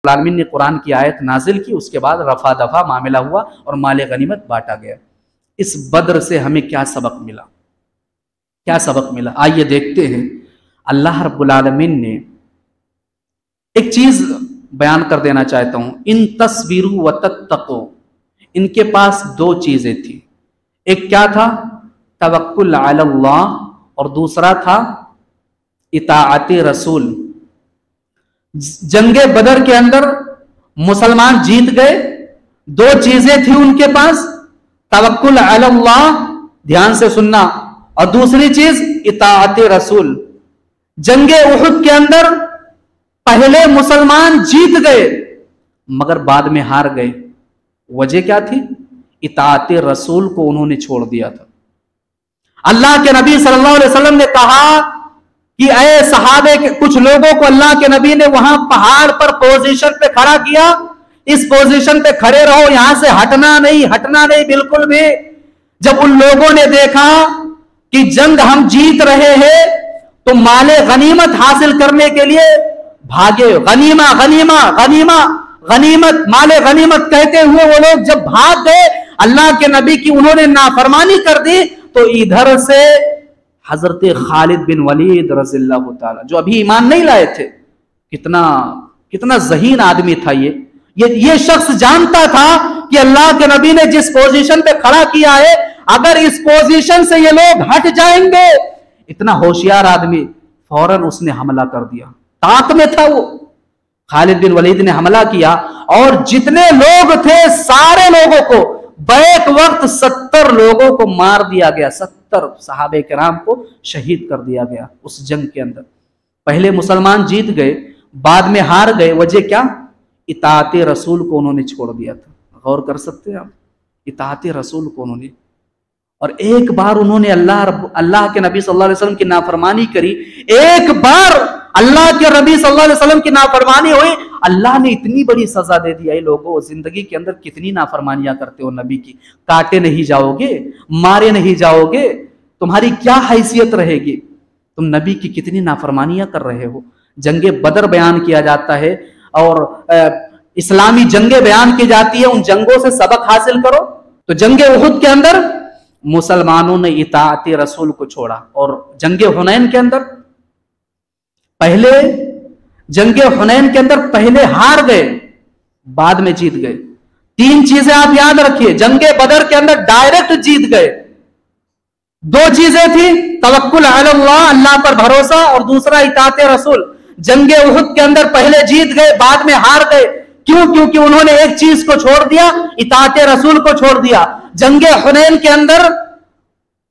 आलमीन ने कुरान की आयत नाजिल की, उसके बाद रफा दफा मामला हुआ और माल गनीमत बांटा गया। इस बद्र से हमें क्या सबक मिला, क्या सबक मिला? आइए देखते हैं। अल्लाह रब्बुल आलमीन ने एक चीज बयान कर देना चाहता हूं, इन तस्वीरू व तत्तको, इनके पास दो चीजें थी। एक क्या था? तवक्कुल अलल्लाह, और दूसरा था इताअते रसूल। जंगे बदर के अंदर मुसलमान जीत गए, दो चीजें थी उनके पास, तवक्कुल अलल्लाह, ध्यान से सुनना, और दूसरी चीज इताअते रसूल। जंगे उहुद के अंदर पहले मुसलमान जीत गए मगर बाद में हार गए। वजह क्या थी? इताअते रसूल को उन्होंने छोड़ दिया था। अल्लाह के नबी सल्लल्लाहु अलैहि वसल्लम ने कहा कि ऐ सहाबे के कुछ लोगों को अल्लाह के नबी ने वहां पहाड़ पर पोजीशन पे खड़ा किया, इस पोजीशन पे खड़े रहो, यहां से हटना नहीं बिल्कुल भी। जब उन लोगों ने देखा कि जंग हम जीत रहे हैं तो माले गनीमत हासिल करने के लिए भागे। गनीमा गनीमा गनीमा गनीमत, माले गनीमत कहते हुए वो लोग जब भाग गए, अल्लाह के नबी की उन्होंने नाफरमानी कर दी, तो इधर से हजरत खालिद बिन वलीद रज़ियल्लाहु ताला, जो अभी ईमान नहीं लाए थे, कितना ज़हीन आदमी था ये शख्स जानता था कि अल्लाह के नबी ने जिस पोजीशन पे खड़ा किया है, अगर इस पोजीशन से ये लोग हट जाएंगे, इतना होशियार आदमी, फौरन उसने हमला कर दिया। ताक में था वो, खालिद बिन वलीद ने हमला किया और जितने लोग थे सारे लोगों को बैक वक्त 70 लोगों को मार दिया गया, 70 सहाबे किराम को शहीद कर दिया गया उस जंग के अंदर। पहले मुसलमान जीत गए, बाद में हार गए। वजह क्या? इताअते रसूल को उन्होंने छोड़ दिया था। गौर कर सकते हैं आप, इताअते रसूल को उन्होंने, और एक बार उन्होंने अल्लाह के नबी सल्लल्लाहु अलैहि वसल्लम की नाफरमानी करी, एक बार अल्लाह के नबी सल्लल्लाहु अलैहि वसल्लम की नाफरमानी हुई, अल्लाह ने इतनी बड़ी सजा दे दी। ये लोगों, जिंदगी के अंदर कितनी नाफरमानियां करते हो नबी की, काटे नहीं जाओगे, मारे नहीं जाओगे, तुम्हारी क्या हैसियत रहेगी? तुम नबी की कितनी नाफरमानियां कर रहे हो। जंगे बदर बयान किया जाता है और इस्लामी जंगे बयान की जाती है, उन जंगों से सबक हासिल करो। तो जंगे उहुद के अंदर मुसलमानों ने इताअते रसूल को छोड़ा, और जंगे हुनैन के अंदर पहले हार गए, बाद में जीत गए। तीन चीजें आप याद रखिए, जंगे बदर के अंदर डायरेक्ट जीत गए। दो चीजें थी, तवक्कुल अलल्लाह, अल्लाह पर भरोसा, और दूसरा इताअते रसूल। जंगे उहुद के अंदर पहले जीत गए, बाद में हार गए। क्यों? क्योंकि उन्होंने एक चीज को छोड़ दिया, इताअते रसूल को छोड़ दिया। जंगे हुनैन के अंदर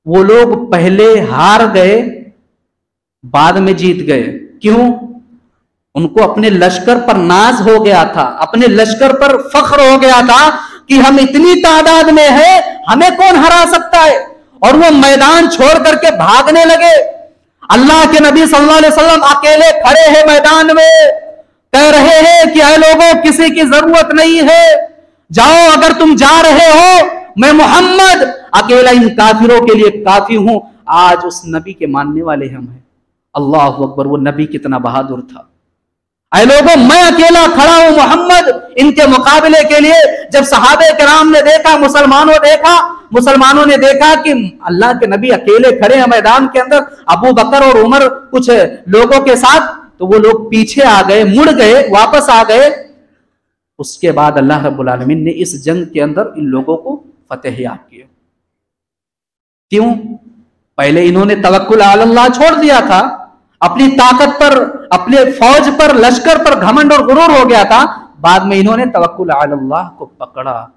वो लोग पहले हार गए, बाद में जीत गए। क्यों? उनको अपने लश्कर पर नाज हो गया था, अपने लश्कर पर फख्र हो गया था कि हम इतनी तादाद में हैं, हमें कौन हरा सकता है, और वो मैदान छोड़ करके भागने लगे। अल्लाह के नबी सल्लल्लाहु अलैहि वसल्लम अकेले खड़े हैं मैदान में, कह रहे हैं कि ऐ लोगों, किसी की जरूरत नहीं है, जाओ, अगर तुम जा रहे हो, मैं मोहम्मद अकेला इन काफिरों के लिए काफी हूं। आज उस नबी के मानने वाले हम हैं। अल्लाह अकबर, वो नबी कितना बहादुर था। ऐ लोगों, मैं अकेला खड़ा हूं मोहम्मद इनके मुकाबले के लिए। जब सहाबे किराम ने देखा, मुसलमानों ने देखा कि अल्लाह के नबी अकेले खड़े हैं मैदान के अंदर, अबू बकर और उमर कुछ लोगों के साथ, तो वो लोग पीछे आ गए, मुड़ गए, वापस आ गए। उसके बाद अल्लाह रब्बुल आलमीन ने इस जंग के अंदर इन लोगों को फतेह याब किया। क्यों? पहले इन्होंने तवक्कुल अलल्लाह छोड़ दिया था, अपनी ताकत पर, अपने फौज पर, लश्कर पर घमंड और गुरूर हो गया था, बाद में इन्होंने तवक्कुल अलल्लाह को पकड़ा।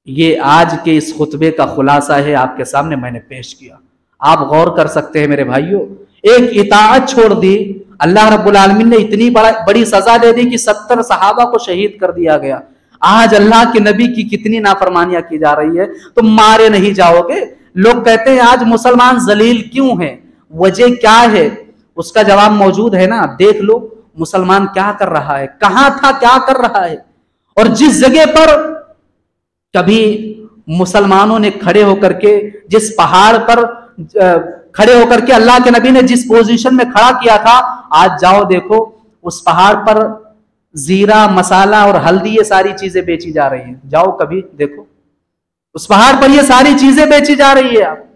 ये आज के इस खुतबे का खुलासा है, आपके सामने मैंने पेश किया। आप गौर कर सकते हैं मेरे भाइयों, एक इताअत छोड़ दी, अल्लाह रब्बुल आलमीन ने इतनी बड़ी सजा दे दी कि 70 सहाबा को शहीद कर दिया गया। आज अल्लाह के नबी की कितनी नाफरमानियां की जा रही है, तुम मारे नहीं जाओगे। लोग कहते हैं आज मुसलमान जलील क्यों है, वजह क्या है? उसका जवाब मौजूद है ना, देख लो मुसलमान क्या कर रहा है, कहां था, क्या कर रहा है। और जिस जगह पर कभी मुसलमानों ने खड़े होकर के, जिस पहाड़ पर खड़े होकर के अल्लाह के नबी ने जिस पोजीशन में खड़ा किया था, आज जाओ देखो उस पहाड़ पर जीरा, मसाला और हल्दी, ये सारी चीजें बेची जा रही हैं। जाओ कभी देखो, उस पहाड़ पर ये सारी चीजें बेची जा रही है। आप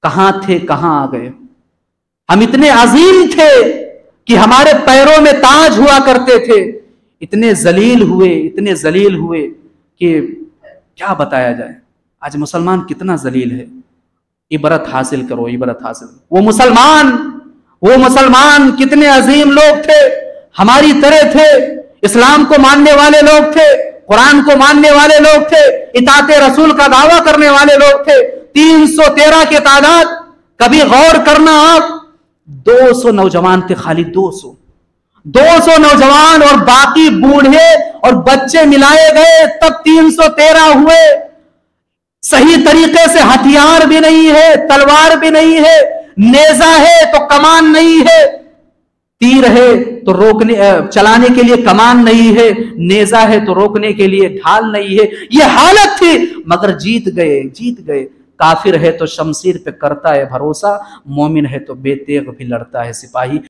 कहां थे, कहां आ गए? हम इतने अजीम थे कि हमारे पैरों में ताज हुआ करते थे, इतने जलील हुए, इतने जलील हुए कि क्या बताया जाए। आज मुसलमान कितना जलील है। इबरत हासिल करो, इबरत हासिल। वो मुसलमान कितने अजीम लोग थे, हमारी तरह थे, इस्लाम को मानने वाले लोग थे, कुरान को मानने वाले लोग थे, इताते रसूल का दावा करने वाले लोग थे। 313 की तादाद, कभी गौर करना आप, 200 नौजवान थे, खाली 200 नौजवान, और बाकी बूढ़े और बच्चे मिलाए गए तब 313 हुए। सही तरीके से हथियार भी नहीं है, तलवार भी नहीं है, नेजा है तो कमान नहीं है, तीर है तो रोकने चलाने के लिए कमान नहीं है, नेजा है तो रोकने के लिए ढाल नहीं है। ये हालत थी, मगर जीत गए, जीत गए। काफिर है तो शमशीर पे करता है भरोसा, मोमिन है तो बेतेग भी लड़ता है सिपाही।